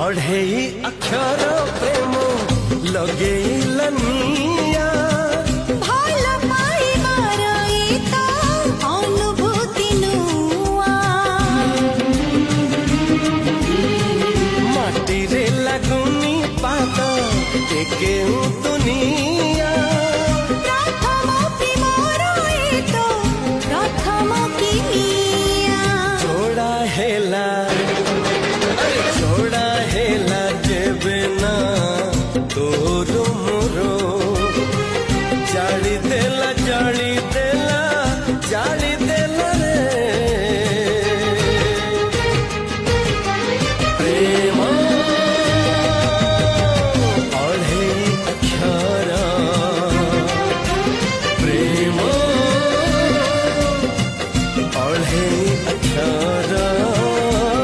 अढ़ेई अक्षर प्रेम लगे लनिया भल पाइबार तो अनुभूति नुआ माटी रे लगुनी पात के तुनी